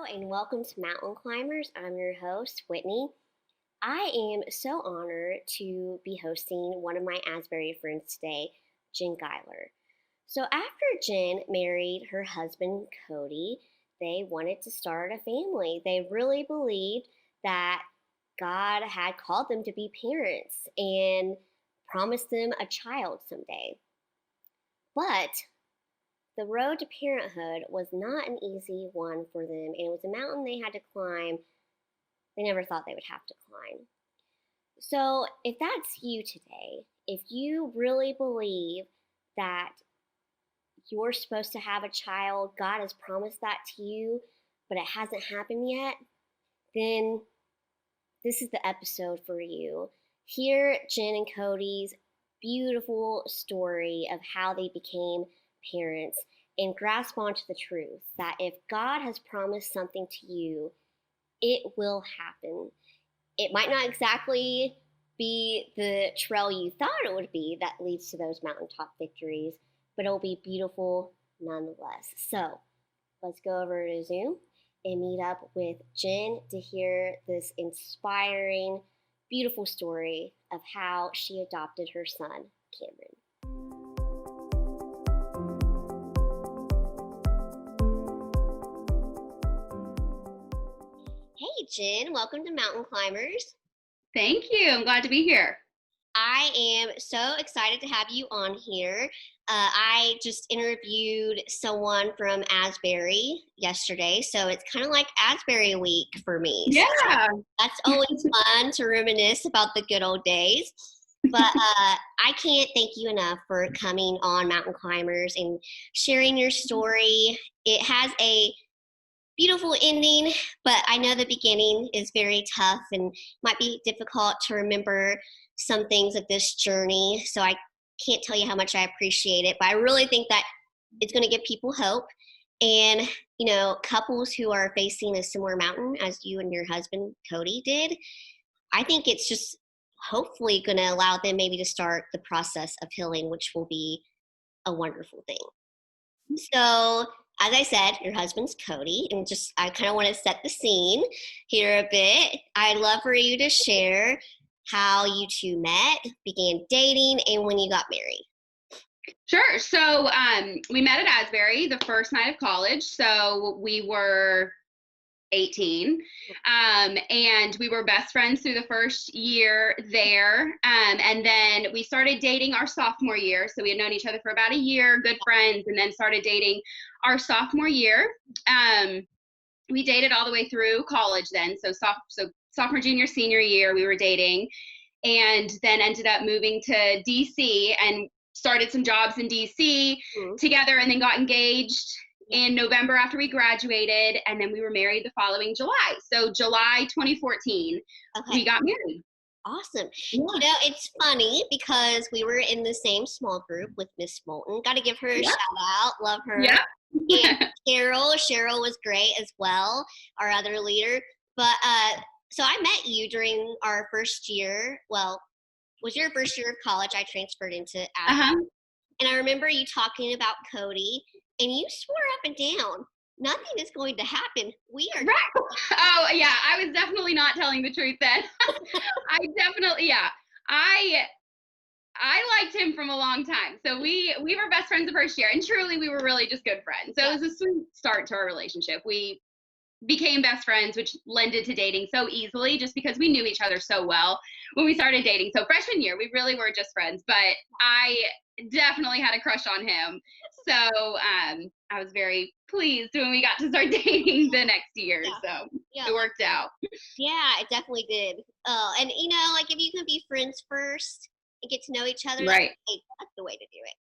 and welcome to Mountain Climbers. I'm your host, Whitney. I am so honored to be hosting one of my Asbury friends today, Jen Guiler. So, after Jen married her husband, Cody, they wanted to start a family. They really believed that God had called them to be parents and promised them a child someday. But the road to parenthood was not an easy one for them, and it was a mountain they had to climb they never thought they would have to climb. So, if that's you today, if you really believe that you're supposed to have a child, God has promised that to you, but it hasn't happened yet, then this is the episode for you. Hear Jen and Cody's beautiful story of how they became parents and grasp onto the truth that if God has promised something to you, it will happen. It might not exactly be the trail you thought it would be that leads to those mountaintop victories, but it'll be beautiful nonetheless. So let's go over to Zoom and meet up with Jen to hear this inspiring, beautiful story of how she adopted her son, Cameron. Hey, Jen, welcome to Mountain Climbers. Thank you. I'm glad to be here. I am so excited to have you on here. I just interviewed someone from Asbury yesterday, so it's kind of like Asbury week for me. Yeah. So that's always fun to reminisce about the good old days. But I can't thank you enough for coming on Mountain Climbers and sharing your story. It has a beautiful ending, but I know the beginning is very tough and might be difficult to remember some things of this journey. So I can't tell you how much I appreciate it, but I really think that it's going to give people hope. And, couples who are facing a similar mountain as you and your husband, Cody, did, I think it's just hopefully going to allow them maybe to start the process of healing, which will be a wonderful thing. So, as I said, your husband's Cody, and I kind of want to set the scene here a bit. I'd love for you to share how you two met, began dating, and when you got married. Sure. So we met at Asbury the first night of college. So we were 18, and we were best friends through the first year there. And then we started dating our sophomore year. So we had known each other for about a year, good friends, and then started dating our sophomore year. We dated all the way through college then. So sophomore, junior, senior year, we were dating, and then ended up moving to DC and started some jobs in DC together, and then got engaged in November after we graduated, and then we were married the following July. So July 2014, we got married. Awesome. Yeah. It's funny because we were in the same small group with Miss Moulton. Got to give her a shout out. Love her. Yeah. And Cheryl was great as well, our other leader. But so I met you during our first year. Well, was your first year of college? I transferred into Asbury. And I remember you talking about Cody, and you swore up and down, nothing is going to happen. We are. Right. Oh, yeah. I was definitely not telling the truth then. I liked him from a long time. So we were best friends the first year, and truly we were really just good friends. So it was a sweet start to our relationship. We became best friends, which lended to dating so easily just because we knew each other so well when we started dating. So freshman year, we really were just friends, but I definitely had a crush on him. So I was very pleased when we got to start dating the next year. So it worked out. Yeah, it definitely did. And if you can be friends first and get to know each other, right, that's the way to do it.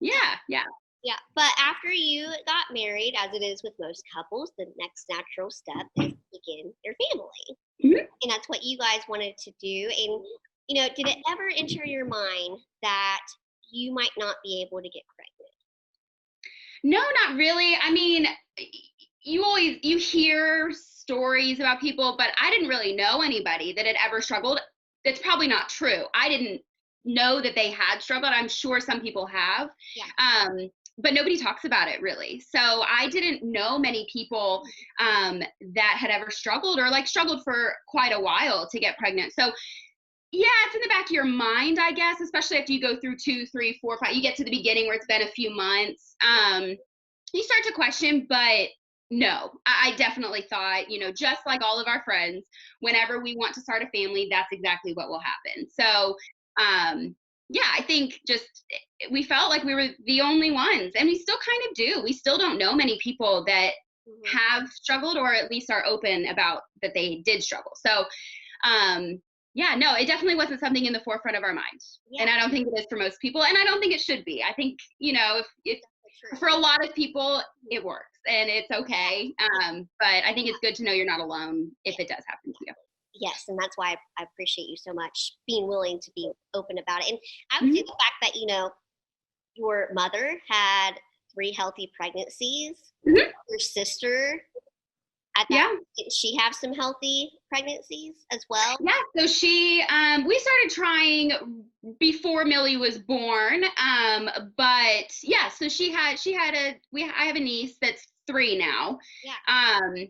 Yeah. Yeah, but after you got married, as it is with most couples, the next natural step is to begin your family. And that's what you guys wanted to do. And, did it ever enter your mind that you might not be able to get pregnant? No, not really. I mean, you hear stories about people, but I didn't really know anybody that had ever struggled. That's probably not true. I didn't know that they had struggled. I'm sure some people have. Yeah. but nobody talks about it really. So I didn't know many people that had ever struggled or like struggled for quite a while to get pregnant. So yeah, it's in the back of your mind, I guess, especially after you go through 2, 3, 4, 5. You get to the beginning where it's been a few months. You start to question, but no, I definitely thought, just like all of our friends, whenever we want to start a family, that's exactly what will happen. So, yeah, I think just we felt like we were the only ones, and we still kind of do. We still don't know many people that Mhm. have struggled or at least are open about that they did struggle. So, yeah, no, it definitely wasn't something in the forefront of our minds. Yeah, And I don't think it is for most people. And I don't think it should be. I think, if for sure. for a lot of people, Mhm. it works and it's Yeah, okay. But I think it's good to know you're not alone if it does happen to you. yes, and that's why I appreciate you so much being willing to be open about it. And I would say Hmm. the fact that your mother had 3 healthy pregnancies, Hmm. your sister at that Yeah. did she have some healthy pregnancies as well? Yeah. So we started trying before Millie was born. But yeah, so I have a niece that's 3 now. Yeah, Um,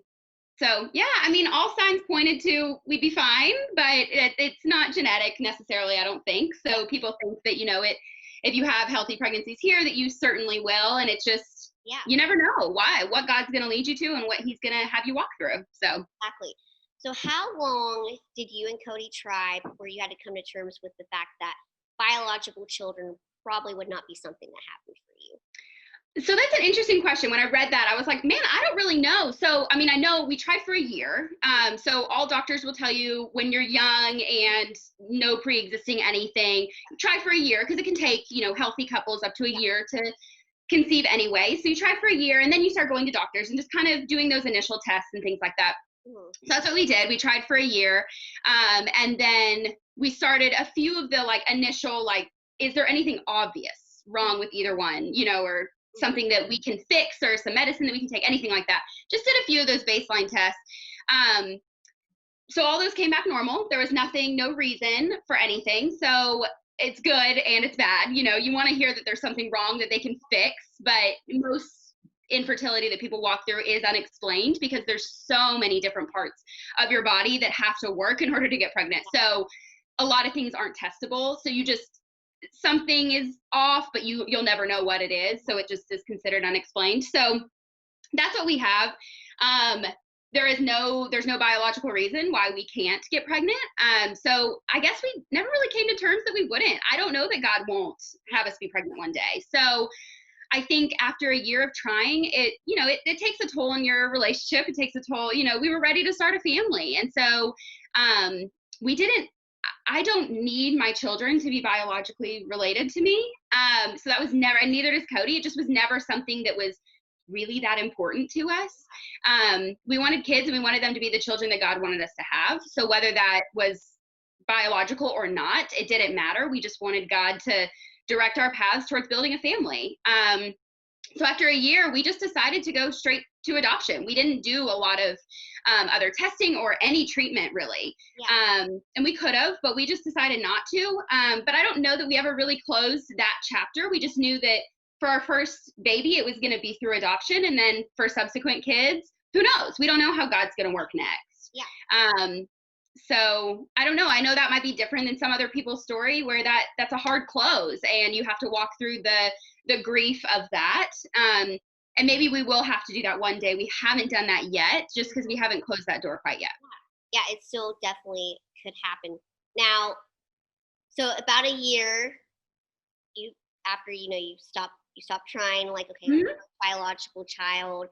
So yeah, I mean, all signs pointed to we'd be fine, but it's not genetic necessarily. I don't think yeah, so. People think that if you have healthy pregnancies here, that you certainly will, and it's just yeah, you never know what God's going to lead you to and what He's going to have you walk through. So exactly. So how long did you and Cody try before you had to come to terms with the fact that biological children probably would not be something that happened for you? So that's an interesting question. When I read that, I was like, man, I don't really know. So, I mean, I know we tried for a year. So all doctors will tell you when you're young and no pre-existing anything, try for a year because it can take, healthy couples up to a Yeah. year to conceive anyway. So you try for a year and then you start going to doctors and just kind of doing those initial tests and things like that. Mhm. So that's what we did. We tried for a year. And then we started a few of the like initial, like, is there anything obvious wrong with either one, or Mhm. something that we can fix or some medicine that we can take, anything like that. Just did a few of those baseline tests. Um, so all those came back normal. There was nothing, no reason for anything. So it's good and it's bad. You want to hear that there's something wrong that they can fix, but most infertility that people walk through is unexplained because there's so many different parts of your body that have to work in order to get pregnant. So a lot of things aren't testable. So you just something is off, but you'll never know what it is. So it just is considered unexplained. So that's what we have. Um, there's no biological reason why we can't get pregnant. So I guess we never really came to terms that we wouldn't. I don't know that God won't have us be pregnant one day. So I think after a year of trying, it takes a toll on your relationship. It takes a toll. We were ready to start a family, and so um, we didn't. I don't need my children to be biologically related to me. So that was never, and neither does Cody. It just was never something that was really that important to us. We wanted kids and we wanted them to be the children that God wanted us to have. So whether that was biological or not, it didn't matter. We just wanted God to direct our paths towards building a family. So after a year, we just decided to go straight to adoption. We didn't do a lot of other testing or any treatment really. Yeah. And we could have, but we just decided not to. But I don't know that we ever really closed that chapter. We just knew that for our first baby, it was going to be through adoption. And then for subsequent kids, who knows? We don't know how God's going to work next. Yeah. Um, so I don't know. I know that might be different than some other people's story where that's a hard close and you have to walk through the grief of that. And maybe we will have to do that one day. We haven't done that yet just because we haven't closed that door quite yet. Yeah, it still definitely could happen. Now, so about a year you after you stop trying, like, okay, Mhm. biological child,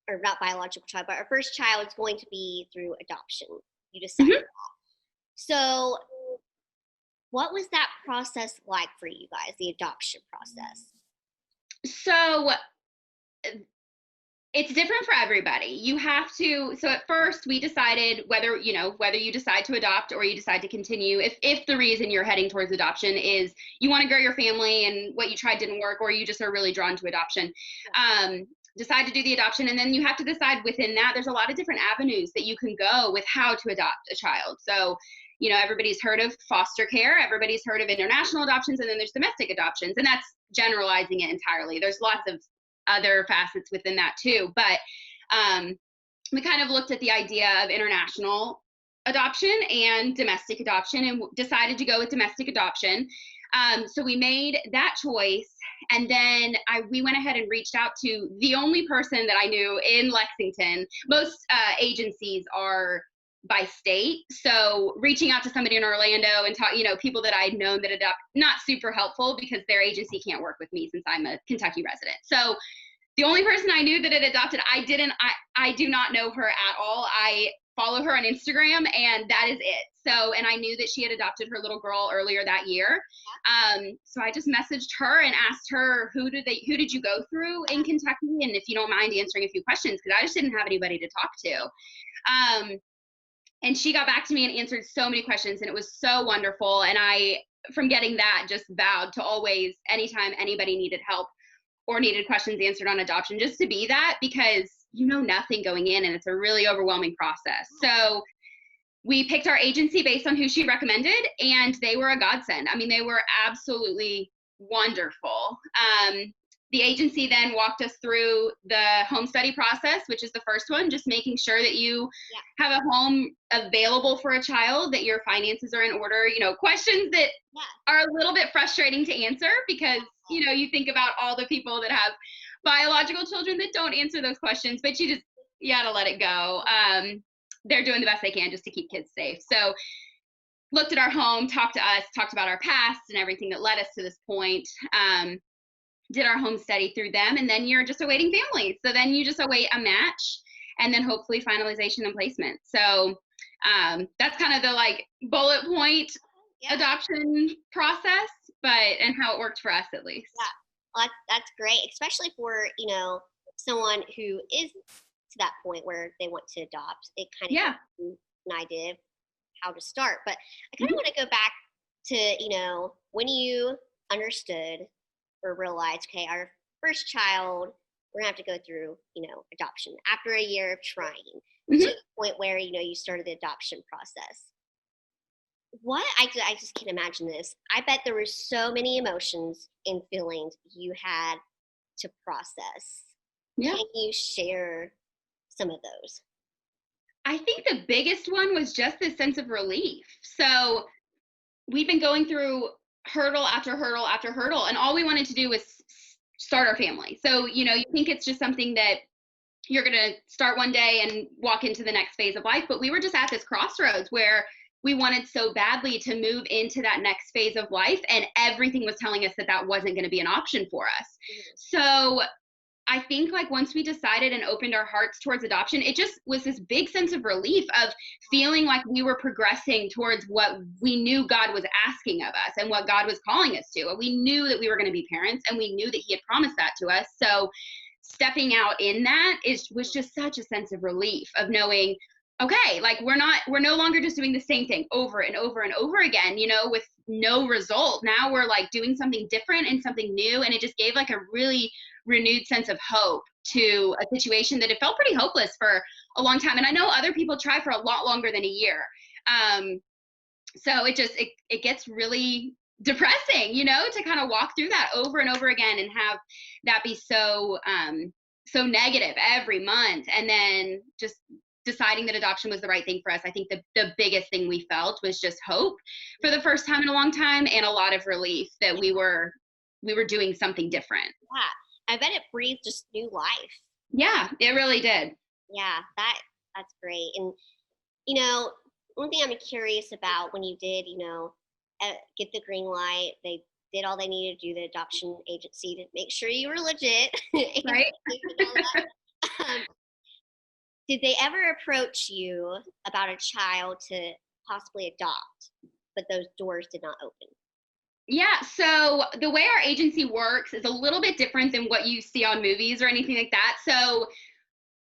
or not biological child, but our first child is going to be through adoption. You decided. Mhm. So what was that process like for you guys, the adoption process? So it's different for everybody. You have to, so at first we decided whether you decide to adopt or you decide to continue, if the reason you're heading towards adoption is you want to grow your family and what you tried didn't work, or you just are really drawn to adoption. Decide to do the adoption, and then you have to decide within that there's a lot of different avenues that you can go with how to adopt a child. So everybody's heard of foster care, everybody's heard of international adoptions, and then there's domestic adoptions. And that's generalizing it entirely. There's lots of other facets within that too. But we kind of looked at the idea of international adoption and domestic adoption and decided to go with domestic adoption. So we made that choice. And then we went ahead and reached out to the only person that I knew in Lexington. Most agencies are by state. So reaching out to somebody in Orlando and people that I'd known that adopt, not super helpful because their agency can't work with me since I'm a Kentucky resident. So the only person I knew that had adopted, I do not know her at all. I follow her on Instagram and that is it. So, and I knew that she had adopted her little girl earlier that year. So I just messaged her and asked her, who did you go through in Kentucky? And if you don't mind answering a few questions, because I just didn't have anybody to talk to. And she got back to me and answered so many questions, and it was so wonderful. And I, from getting that, just vowed to always, anytime anybody needed help or needed questions answered on adoption, just to be that, because you know nothing going in and it's a really overwhelming process. So we picked our agency based on who she recommended, and they were a godsend. I mean, they were absolutely wonderful. The agency then walked us through the home study process, which is the first one, just making sure that you have a home available for a child, that your finances are in order, questions that are a little bit frustrating to answer because, you think about all the people that have biological children that don't answer those questions, but you gotta let it go. They're doing the best they can just to keep kids safe. So looked at our home, talked to us, talked about our past and everything that led us to this point. Did our home study through them, and then you're just awaiting families. So then you just await a match and then hopefully finalization and placement. So that's kind of the bullet point adoption process, and how it worked for us at least. Yeah, well, that's great, especially for, someone who is to that point where they want to adopt. It kind of gives you an idea of how to start. But I kind of want to go back to, when you understood or realized, okay, our first child, we're gonna have to go through, adoption after a year of trying to the point where, you started the adoption process. What I just can't imagine this. I bet there were so many emotions and feelings you had to process. Yeah. Can you share some of those? I think the biggest one was just this sense of relief. So we've been going through hurdle after hurdle after hurdle, and all we wanted to do was start our family. So, you think it's just something that you're going to start one day and walk into the next phase of life. But we were just at this crossroads where we wanted so badly to move into that next phase of life, and everything was telling us that that wasn't going to be an option for us. So I think once we decided and opened our hearts towards adoption, it just was this big sense of relief of feeling like we were progressing towards what we knew God was asking of us and what God was calling us to. We knew that we were going to be parents, and we knew that He had promised that to us. So stepping out in that was just such a sense of relief of knowing, okay, we're no longer just doing the same thing over and over and over again, with no result. Now we're doing something different and something new. And it just gave a really renewed sense of hope to a situation that it felt pretty hopeless for a long time. And I know other people try for a lot longer than a year. So it gets really depressing, to kind of walk through that over and over again and have that be so negative every month. And then just deciding that adoption was the right thing for us. I think the biggest thing we felt was just hope for the first time in a long time, and a lot of relief that we were doing something different. Yeah. I bet it breathed just new life. Yeah, it really did. Yeah, that's great. And, one thing I'm curious about when you did, get the green light, they did all they needed to do, the adoption agency, to make sure you were legit. Right. Did they ever approach you about a child to possibly adopt, but those doors did not open? Yeah, so the way our agency works is a little bit different than what you see on movies or anything like that. So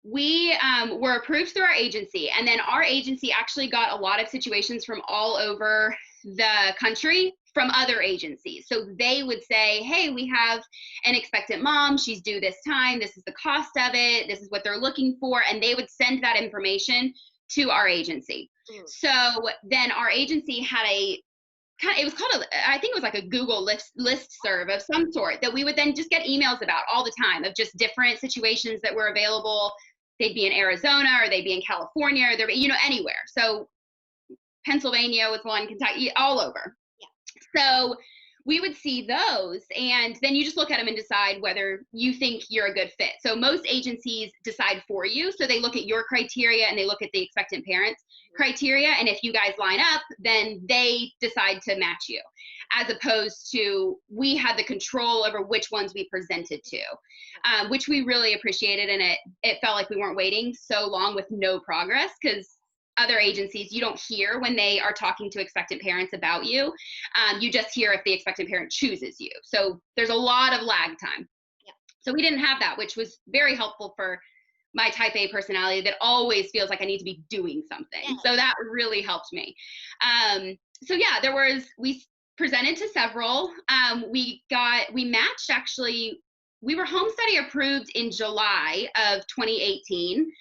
we were approved through our agency, and then our agency actually got a lot of situations from all over the country from other agencies. So they would say, hey, we have an expectant mom, she's due this time, this is the cost of it, this is what they're looking for, and they would send that information to our agency. Mm. So then our agency had it was called I think it was like a Google list serve of some sort that we would then just get emails about all the time of just different situations that were available. They'd be in Arizona, or they'd be in California, or they'd be, anywhere. So Pennsylvania was one, Kentucky, all over. Yeah. So we would see those, and then you just look at them and decide whether you think you're a good fit. So most agencies decide for you. So they look at your criteria and they look at the expectant parents criteria. And if you guys line up, then they decide to match you, as opposed to we had the control over which ones we presented to, which we really appreciated. And it felt like we weren't waiting so long with no progress, because other agencies, you don't hear when they are talking to expectant parents about you. You just hear if the expectant parent chooses you. So there's a lot of lag time. Yeah. So we didn't have that, which was very helpful for my type A personality that always feels like I need to be doing something. Yeah. So that really helped me. So yeah, we presented to several. We matched, actually. We were home study approved in July of 2018.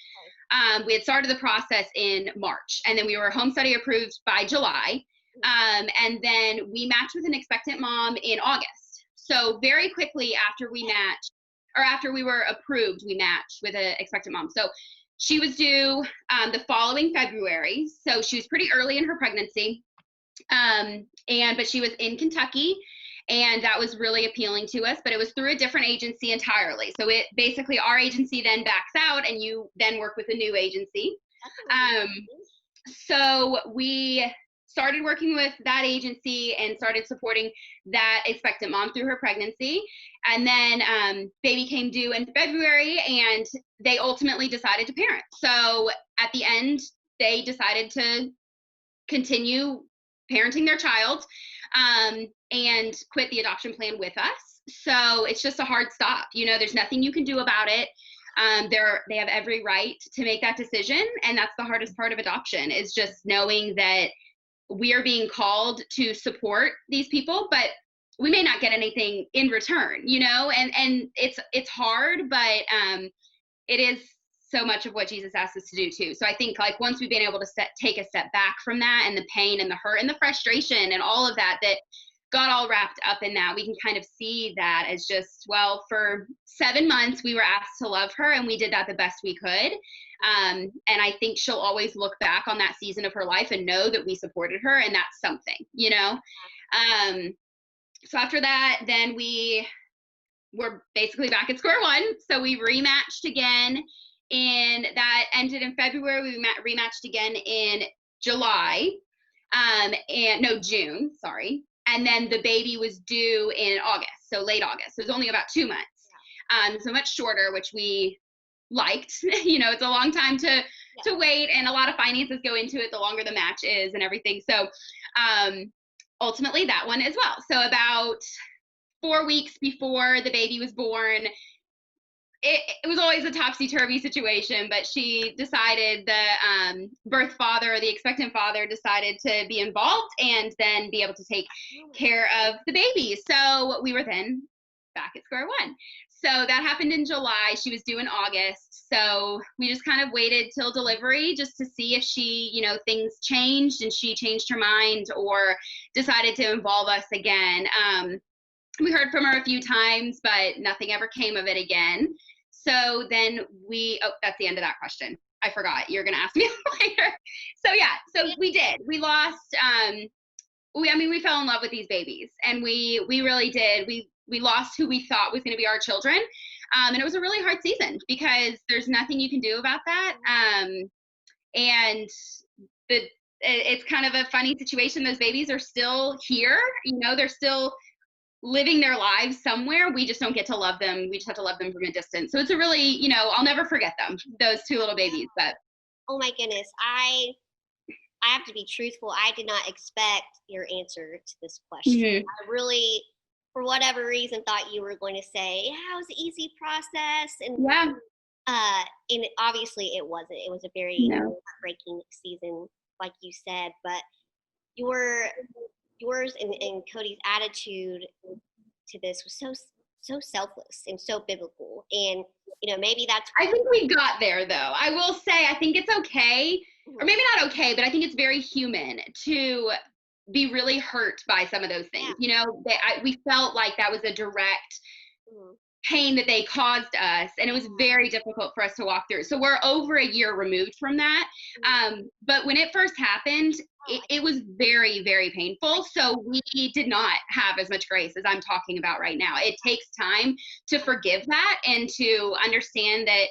We had started the process in March, and then we were home study approved by July. And then we matched with an expectant mom in August. So very quickly after we matched, or after we were approved, we matched with an expectant mom. So she was due the following February. So she was pretty early in her pregnancy. But she was in Kentucky, and that was really appealing to us, but it was through a different agency entirely. So it basically, our agency then backs out, and you then work with a new agency. So we started working with that agency and started supporting that expectant mom through her pregnancy. And then baby came due in February, and they ultimately decided to parent. So at the end, they decided to continue parenting their child, and quit the adoption plan with us. So it's just a hard stop. There's nothing you can do about it. They have every right to make that decision. And that's the hardest part of adoption, is just knowing that we are being called to support these people, but we may not get anything in return, and it's hard, but it is so much of what Jesus asked us to do too. So I think, like, once we've been able to take a step back from that, and the pain and the hurt and the frustration and all of that got all wrapped up in that, we can kind of see that as just, well, for 7 months we were asked to love her, and we did that the best we could. And I think she'll always look back on that season of her life and know that we supported her, and that's something, So after that, then we were basically back at square one. So we rematched again, and that ended in February. We rematched again in July, June, sorry. And then the baby was due in August, so late August. So it was only about 2 months, so much shorter, which we liked. It's a long time to wait, and a lot of finances go into it the longer the match is and everything. So ultimately that one as well. So about 4 weeks before the baby was born, it was always a topsy-turvy situation, but she decided, the birth father, or the expectant father, decided to be involved and then be able to take care of the baby. So we were then back at square one. So that happened in July. She was due in August. So we just kind of waited till delivery just to see if she, things changed and she changed her mind or decided to involve us again. We heard from her a few times, but nothing ever came of it again. So then that's the end of that question. I forgot. You're going to ask me later. So yeah, so we did. We lost, we fell in love with these babies, and we really did. We lost who we thought was going to be our children. And it was a really hard season because there's nothing you can do about that. And it's kind of a funny situation. Those babies are still here. They're still living their lives somewhere. We just don't get to love them. We just have to love them from a distance. So it's a really, I'll never forget them, those two little babies. But oh my goodness, I have to be truthful. I did not expect your answer to this question. Mm-hmm. I really, for whatever reason, thought you were going to say, yeah, it was an easy process. And and obviously it wasn't. It was a very heartbreaking season, like you said. But yours and Cody's attitude to this was so selfless and so biblical. And maybe that's I think we got there, though. I will say, I think it's okay or maybe not okay, but I think it's very human to be really hurt by some of those Yeah. things. You know, we felt like that was a direct Mhm. pain that they caused us, and it was very difficult for us to walk through. So we're over a year removed from that. Mhm. But when it first happened, Oh, it was very, very painful. So we did not have as much grace as I'm talking about right now. It takes time to forgive that and to understand that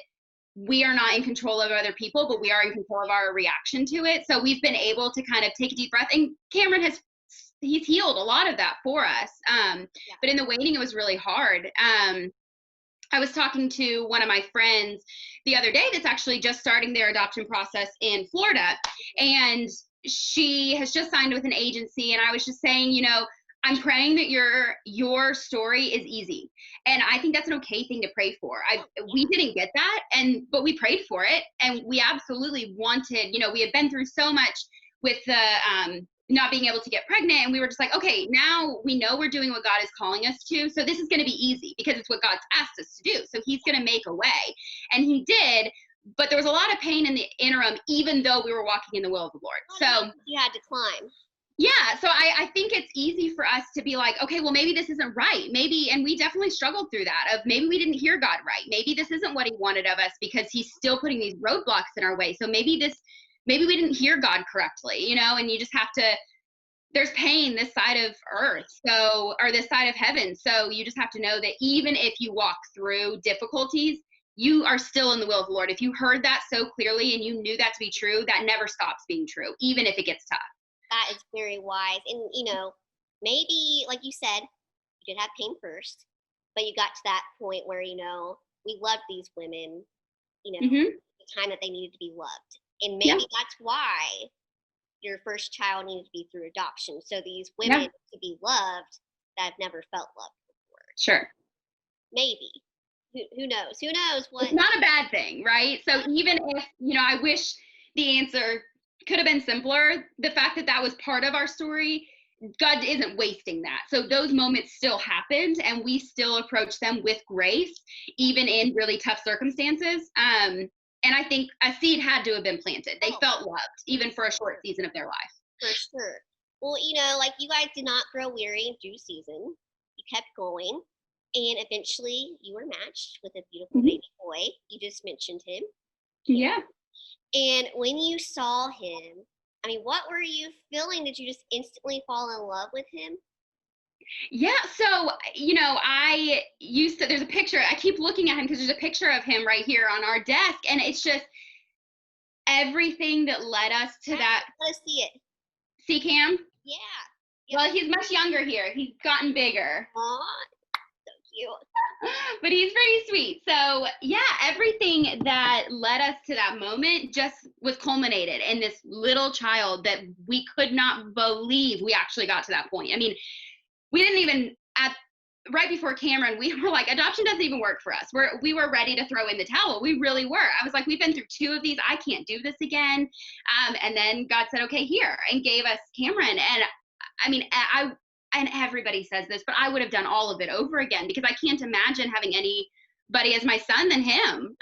we are not in control of other people, but we are in control of our reaction to it. So we've been able to kind of take a deep breath, and Cameron he's healed a lot of that for us. yeah. But in the waiting, it was really hard. I was talking to one of my friends the other day that's actually just starting their adoption process in Florida. And she has just signed with an agency. And I was just saying, you know, I'm praying that your story is easy. And I think that's an okay thing to pray for. We didn't get that, but we prayed for it. And we absolutely wanted, you know, we had been through so much with the not being able to get pregnant, and we were just like, okay, now we know we're doing what God is calling us to, so this is going to be easy because it's what God's asked us to do. So he's going to make a way, and he did. But there was a lot of pain in the interim, even though we were walking in the will of the Lord. So you had to climb. yeah, so I think it's easy for us to be like, okay, well, maybe this isn't right, maybe, and we definitely struggled through that, of maybe we didn't hear God right, maybe this isn't what he wanted of us because he's still putting these roadblocks in our way. So maybe we didn't hear God correctly, you know. And you just have to, there's pain this side of earth, so, or this side of heaven. So you just have to know that even if you walk through difficulties, you are still in the will of the Lord. If you heard that so clearly and you knew that to be true, that never stops being true, even if it gets tough. That is very wise. And, maybe, like you said, you did have pain first, but you got to that point where, we loved these women, Mm-hmm. the time that they needed to be loved. And Yeah. maybe that's why your first child needed to be through adoption. So these women Yeah. to be loved that have never felt loved before. Sure. Maybe. Who knows? Who knows It's what? not a bad thing, right? So even if, I wish the answer could have been simpler, the fact that that was part of our story, God isn't wasting that. So those moments still happened, and we still approach them with grace, even in really tough circumstances. And I think a seed had to have been planted. They felt loved, even for a short season of their life. For sure. Well, like you guys did not grow weary in due season. You kept going. And eventually you were matched with a beautiful Mm-hmm. baby boy. You just mentioned him. Yeah. And when you saw him, what were you feeling? Did you just instantly fall in love with him? Yeah. So, I used to, there's a picture, I keep looking at him because there's a picture of him right here on our desk. And it's just everything that led us to that. Let's see it. See, Cam? Yeah. Well, he's much younger here. He's gotten bigger. Aw, so cute. But he's pretty sweet. So, yeah, everything that led us to that moment just was culminated in this little child that we could not believe we actually got to that point. I mean, we didn't even, right before Cameron, we were like, adoption doesn't even work for us. We were ready to throw in the towel. We really were. I was like, we've been through 2 of these. I can't do this again. And then God said, okay, here, and gave us Cameron. And I mean, and everybody says this, but I would have done all of it over again because I can't imagine having anybody as my son than him.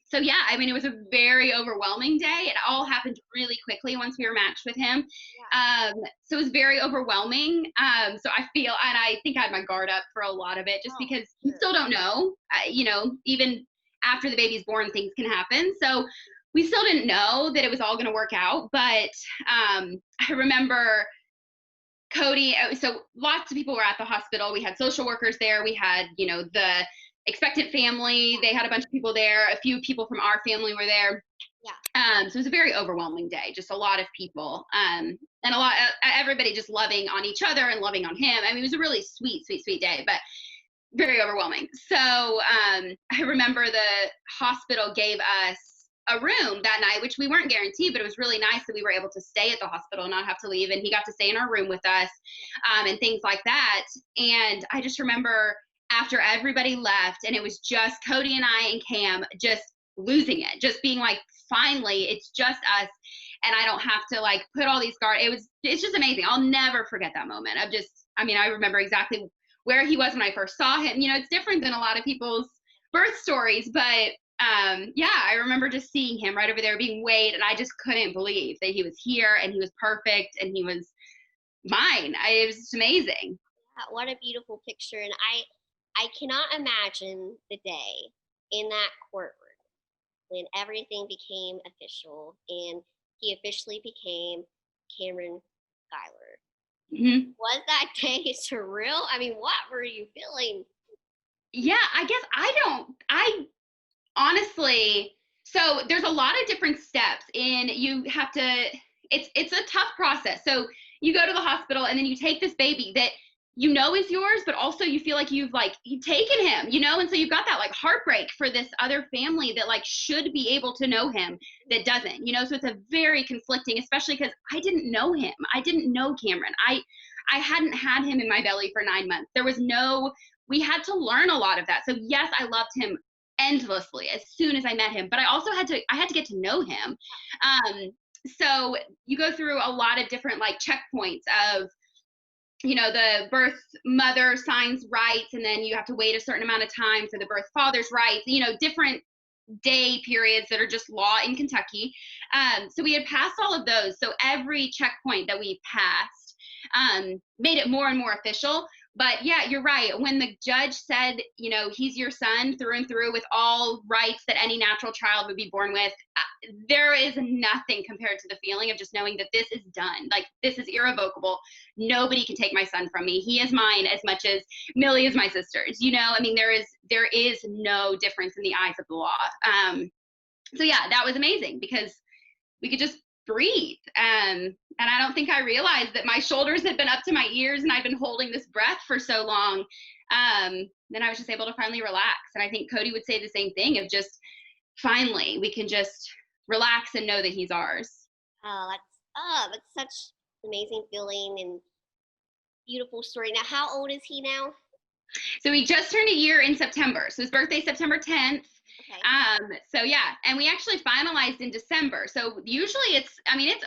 So yeah, I mean, it was a very overwhelming day. It all happened really quickly once we were matched with him. Yeah. So it was very overwhelming. So I feel, and I think I had my guard up for a lot of it just because you still don't know, even after the baby's born, things can happen. So we still didn't know that it was all going to work out. But I remember Cody, so lots of people were at the hospital. We had social workers there. We had, the expectant family. They had a bunch of people there. A few people from our family were there. Yeah. So it was a very overwhelming day, just a lot of people. And everybody just loving on each other and loving on him. I mean, it was a really sweet, sweet, sweet day, but very overwhelming. So I remember the hospital gave us a room that night, which we weren't guaranteed, but it was really nice that we were able to stay at the hospital and not have to leave. And he got to stay in our room with us, and things like that. And I just remember after everybody left and it was just Cody and I and Cam just losing it, just being like, finally, it's just us. And I don't have to like put all these guards. It's just amazing. I'll never forget that moment. I remember exactly where he was when I first saw him. It's different than a lot of people's birth stories, but Yeah, I remember just seeing him right over there being weighed, and I just couldn't believe that he was here and he was perfect and he was mine. It was just amazing. What a beautiful picture. And I cannot imagine the day in that courtroom when everything became official and he officially became Cameron Guiler. Hmm. Was that day surreal? I mean, what were you feeling? Yeah, I honestly, so there's a lot of different steps in you have to it's a tough process. So you go to the hospital and then you take this baby that you know is yours, but also you feel like you've taken him, and so you've got that like heartbreak for this other family that like should be able to know him that doesn't. So it's a very conflicting, especially because I didn't know him. I didn't know Cameron. I hadn't had him in my belly for 9 months. We had to learn a lot of that. So yes, I loved him endlessly as soon as I met him, but I had to get to know him. So you go through a lot of different like checkpoints of the birth mother signs rights, and then you have to wait a certain amount of time for the birth father's rights, different day periods that are just law in Kentucky. So we had passed all of those. So every checkpoint that we passed made it more and more official. But yeah, you're right. When the judge said, he's your son through and through with all rights that any natural child would be born with, there is nothing compared to the feeling of just knowing that this is done. Like, this is irrevocable. Nobody can take my son from me. He is mine as much as Millie is my sister's. I mean, there is no difference in the eyes of the law. So yeah, that was amazing because we could just breathe. And I don't think I realized that my shoulders had been up to my ears and I'd been holding this breath for so long. Then I was just able to finally relax. And I think Cody would say the same thing of just finally we can just relax and know that he's ours. That's such an amazing feeling and beautiful story. Now, how old is he now? So he just turned a year in September. So his birthday September 10th. Okay. So yeah, and we actually finalized in December. So usually it's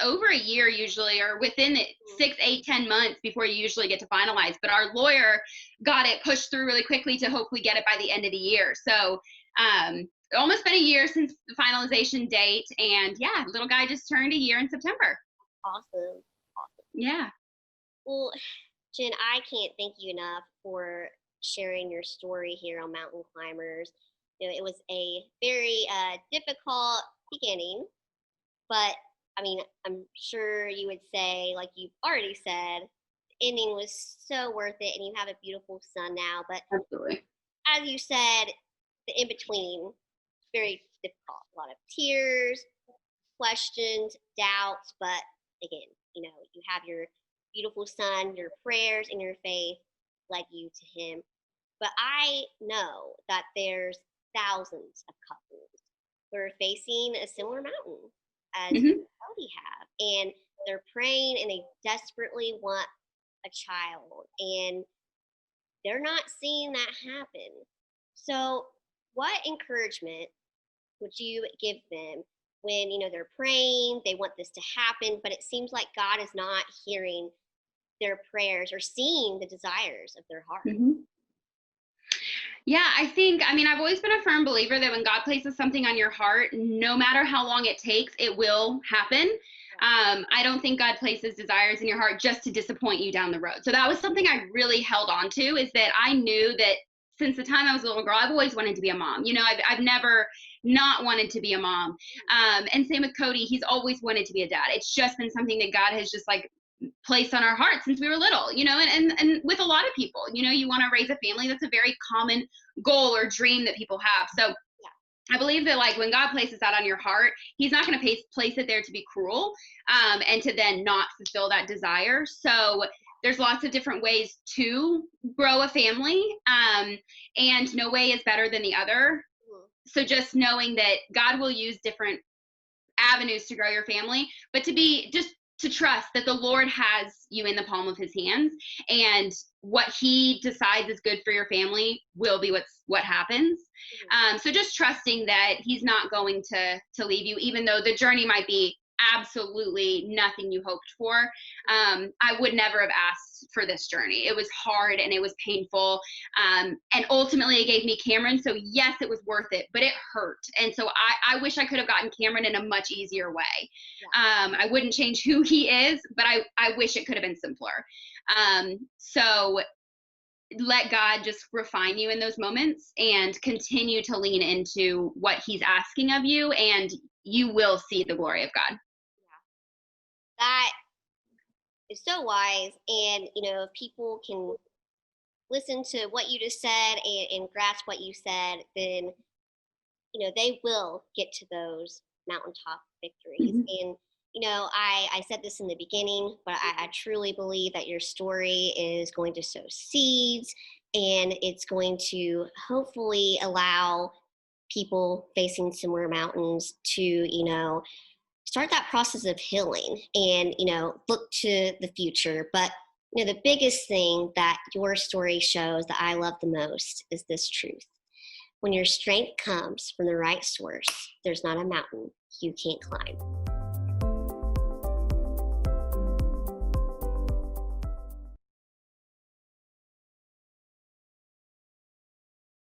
over a year usually, or within 6, 8, 10 months before you usually get to finalize. But our lawyer got it pushed through really quickly to hopefully get it by the end of the year. So almost been a year since the finalization date, and yeah, little guy just turned a year in September. Awesome. Yeah. Well, Jen, I can't thank you enough for sharing your story here on Mountain Climbers. It was a very difficult beginning, but I mean, I'm sure you would say, like you've already said, the ending was so worth it, and you have a beautiful son now. But Absolutely. as you said, the in between, very difficult. A lot of tears, questions, doubts, but again, you have your beautiful son, your prayers and your faith led you to him. But I know that there's thousands of couples who are facing a similar mountain as Mm-hmm. Cody have, and they're praying and they desperately want a child, and they're not seeing that happen. So, what encouragement would you give them when they're praying, they want this to happen, but it seems like God is not hearing their prayers or seeing the desires of their heart? Mm-hmm. Yeah, I've always been a firm believer that when God places something on your heart, no matter how long it takes, it will happen. I don't think God places desires in your heart just to disappoint you down the road. So that was something I really held on to, is that I knew that since the time I was a little girl, I've always wanted to be a mom. I've never not wanted to be a mom. And same with Cody. He's always wanted to be a dad. It's just been something that God has just like placed on our hearts since we were little, and with a lot of people, you want to raise a family. That's a very common goal or dream that people have. So I believe that like when God places that on your heart, he's not going to place it there to be cruel, and to then not fulfill that desire. So there's lots of different ways to grow a family, and no way is better than the other. So just knowing that God will use different avenues to grow your family, but to trust that the Lord has you in the palm of his hands, and what he decides is good for your family will be what happens. So just trusting that he's not going to leave you, even though the journey might be absolutely nothing you hoped for, I would never have asked for this journey. It was hard and it was painful. And ultimately, it gave me Cameron. So, yes, it was worth it, but it hurt. And so, I wish I could have gotten Cameron in a much easier way. I wouldn't change who he is, but I wish it could have been simpler. So, let God just refine you in those moments and continue to lean into what he's asking of you, and you will see the glory of God. That is so wise. And, if people can listen to what you just said and grasp what you said, then, they will get to those mountaintop victories. Mhm. And, I said this in the beginning, but I truly believe that your story is going to sow seeds, and it's going to hopefully allow people facing similar mountains to, start that process of healing and, look to the future. But, the biggest thing that your story shows that I love the most is this truth. When your strength comes from the right source, there's not a mountain you can't climb.